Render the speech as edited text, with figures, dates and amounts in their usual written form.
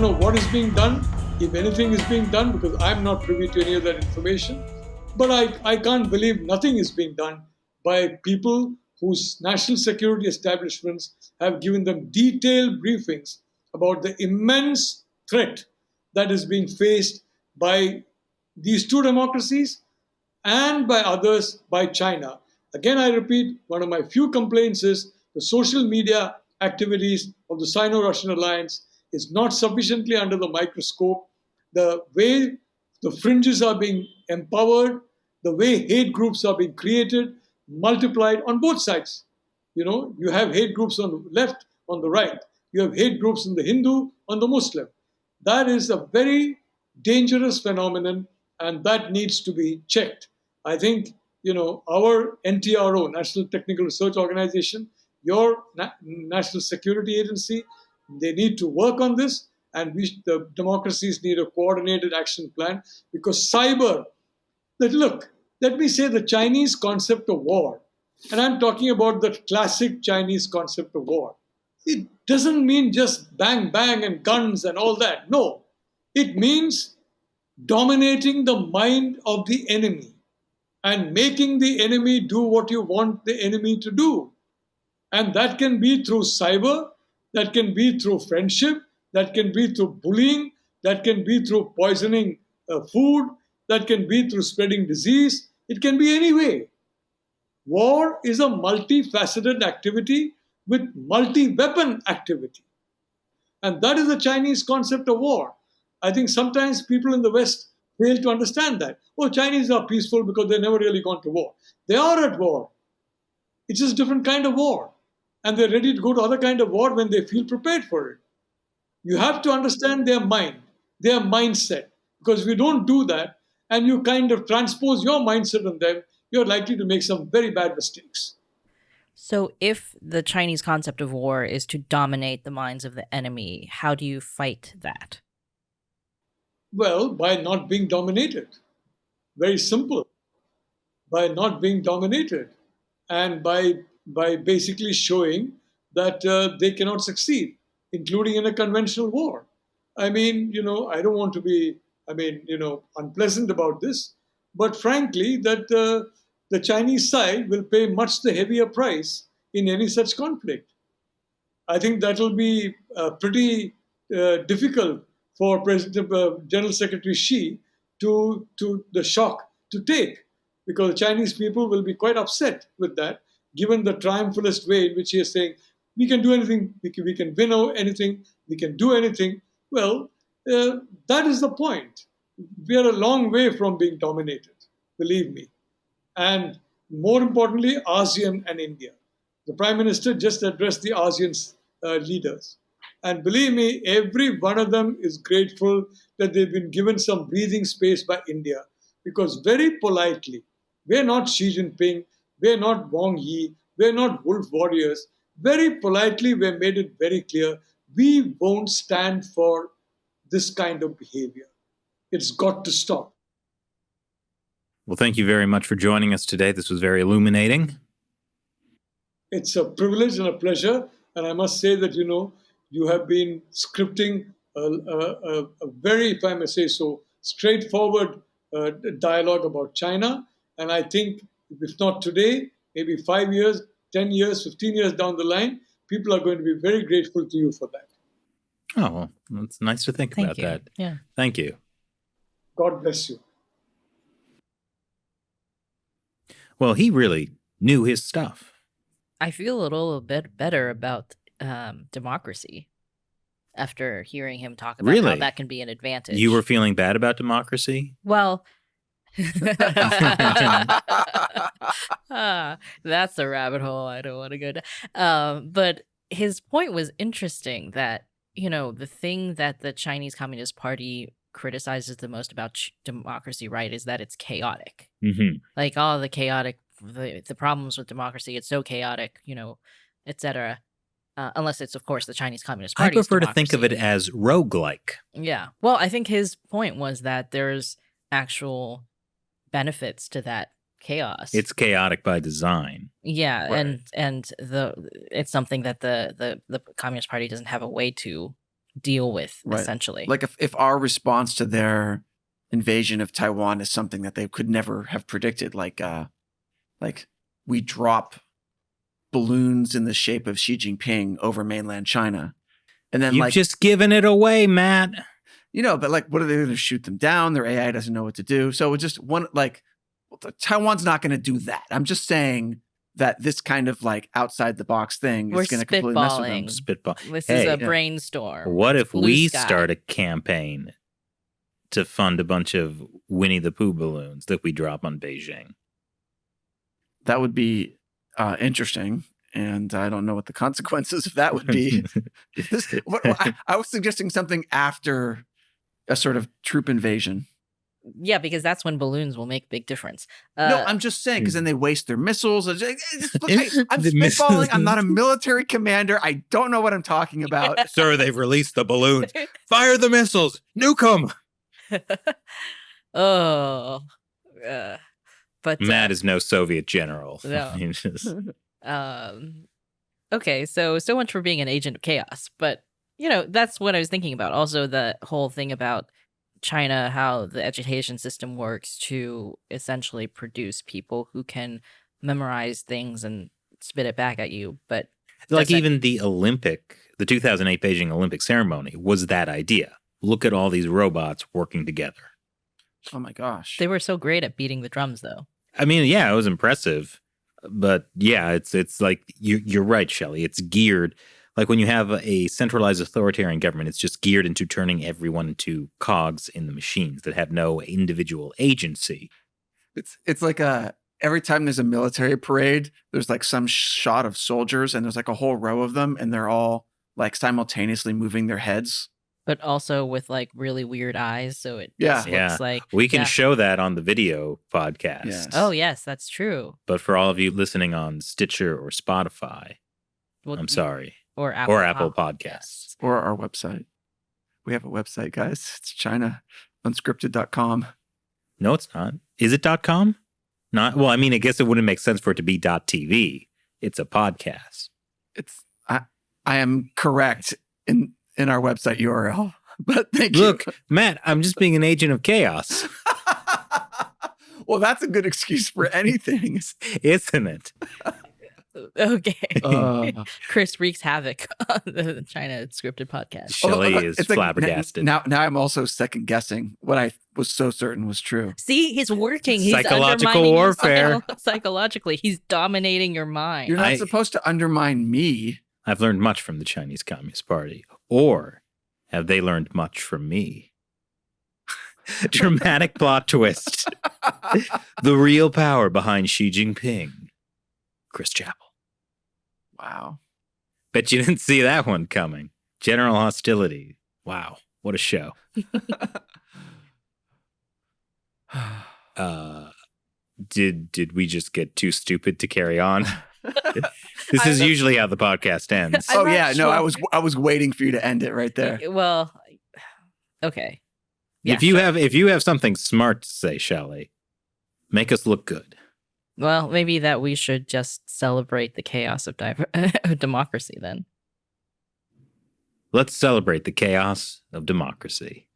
know what is being done, if anything is being done, because I'm not privy to any of that information. But I can't believe nothing is being done by people whose national security establishments have given them detailed briefings about the immense threat that is being faced by these two democracies and by others, by China. Again, I repeat, one of my few complaints is the social media activities of the Sino Russian alliance is not sufficiently under the microscope. The way the fringes are being empowered, the way hate groups are being created, multiplied on both sides. You have hate groups on the left, on the right. You have hate groups in the Hindu, on the Muslim. That is a very dangerous phenomenon, and that needs to be checked. I think, our NTRO, National Technical Research Organization, your National Security Agency, they need to work on this, and the democracies need a coordinated action plan, because look, let me say the Chinese concept of war, and I'm talking about the classic Chinese concept of war. It doesn't mean just bang, bang, and guns and all that. No, it means dominating the mind of the enemy and making the enemy do what you want the enemy to do. And that can be through cyber, that can be through friendship, that can be through bullying, that can be through poisoning food, that can be through spreading disease. It can be any way. War is a multifaceted activity with multi-weapon activity. And that is the Chinese concept of war. I think sometimes people in the West fail to understand that. Oh, Chinese are peaceful because they've never really gone to war. They are at war. It's just a different kind of war. And they're ready to go to other kind of war when they feel prepared for it. You have to understand their mind, their mindset. Because if you don't do that, and you kind of transpose your mindset on them, you're likely to make some very bad mistakes. So if the Chinese concept of war is to dominate the minds of the enemy, how do you fight that? Well, by not being dominated. Very simple. By not being dominated. And by basically showing that they cannot succeed, including in a conventional war. I mean, I don't want to be, unpleasant about this, but frankly, that the Chinese side will pay much the heavier price in any such conflict. I think that will be pretty difficult for General Secretary Xi to the shock to take, because the Chinese people will be quite upset with that, given the triumphalist way in which he is saying, we can do anything, we can win anything, we can do anything. Well, that is the point. We are a long way from being dominated, believe me. And more importantly, ASEAN and India. The Prime Minister just addressed the ASEAN leaders. And believe me, every one of them is grateful that they've been given some breathing space by India. Because very politely, we're not Xi Jinping, we're not Wang Yi, we're not wolf warriors. Very politely, we made it very clear, we won't stand for this kind of behavior. It's got to stop. Well, thank you very much for joining us today. This was very illuminating. It's a privilege and a pleasure. And I must say that, you have been scripting a very, if I may say so, straightforward dialogue about China. And I think, if not today, maybe 5 years, 10 years, 15 years down the line, people are going to be very grateful to you for that. Oh, well, it's nice to think about that. Yeah. Thank you. God bless you. Well, he really knew his stuff. I feel a little bit better about democracy after hearing him talk about how that can be an advantage. You were feeling bad about democracy? Well, that's a rabbit hole I don't want to go down. But his point was interesting that, the thing that the Chinese Communist Party criticizes the most about democracy, right, is that it's chaotic. Mm-hmm. Like all the chaotic, the problems with democracy, it's so chaotic, etc. Unless it's, of course, the Chinese Communist Party. I prefer to think of it as roguelike. Yeah. Well, I think his point was that there's actual benefits to that chaos. It's chaotic by design. Yeah, right. and it's something that the Communist Party doesn't have a way to deal with, Right. essentially. Like if our response to their invasion of Taiwan is something that they could never have predicted, like we drop balloons in the shape of Xi Jinping over mainland China. And then You've just given it away, Matt. but like, what are they going to shoot them down? Their AI doesn't know what to do. So it's just Taiwan's not going to do that. I'm just saying that this kind of like outside the box thing We're is going to completely mess with them. spitballing. Spitball. This Hey, is a brainstorm. what It's if blue we sky. start a campaign to fund a bunch of Winnie the Pooh balloons that we drop on Beijing? That would be interesting. And I don't know what the consequences of that would be. I was suggesting something after a sort of troop invasion. Yeah, because that's when balloons will make a big difference. No, I'm just saying, because then they waste their missiles. Look, I'm The spitballing. missiles. I'm not a military commander. I don't know what I'm talking about. Sir, they've released the balloons. Fire the missiles. Nuke them. Oh. But Matt is no Soviet general. No. He's just- Okay, so much for being an agent of chaos. But, that's what I was thinking about. Also, the whole thing about China, how the education system works to essentially produce people who can memorize things and spit it back at you. But like does that- even the 2008 Beijing Olympic ceremony was that idea. Look at all these robots working together. Oh my gosh. they were so great at beating the drums, though. I mean, yeah, it was impressive, but yeah, it's like you're right, Shelley. It's geared like when you have a centralized authoritarian government, it's just geared into turning everyone into cogs in the machines that have no individual agency. It's like every time there's a military parade, there's like some shot of soldiers and there's like a whole row of them and they're all like simultaneously moving their heads. But also with like really weird eyes, so it Yeah. just looks like We can yeah. show that on the video podcast. Yes. Oh yes, that's true. But for all of you listening on Stitcher or Spotify, Well, I'm sorry. Or Apple, Or Apple Podcasts. Or our website. We have a website, guys. It's ChinaUnscripted.com. No, it's not. Is it .com? Not. Well, I mean, I guess it wouldn't make sense for it to be .tv. It's a podcast. I am correct in our website URL. But thank Look, you. Matt, I'm just being an agent of chaos, Well, that's a good excuse for anything. isn't it? Okay. Chris wreaks havoc on the China Unscripted podcast. Shelley is It's like, flabbergasted. Now I'm also second guessing what I was so certain was true. See, he's working. He's Psychological undermining you warfare. psychologically, he's dominating your mind. You're not I- supposed to undermine me. I've learned much from the Chinese Communist Party. Or have they learned much from me? Dramatic plot twist. The real power behind Xi Jinping. Chris Chappell. Wow. Bet you didn't see that one coming. General hostility. Wow. What a show. Did we just get too stupid to carry on? This is usually how the podcast ends. I'm Oh not yeah, no, sure. I was waiting for you to end it right there. Well, okay. Yeah, If you have something smart to say, Shelley, make us look good. well, maybe that we should just celebrate the chaos of of democracy then. Let's celebrate the chaos of democracy.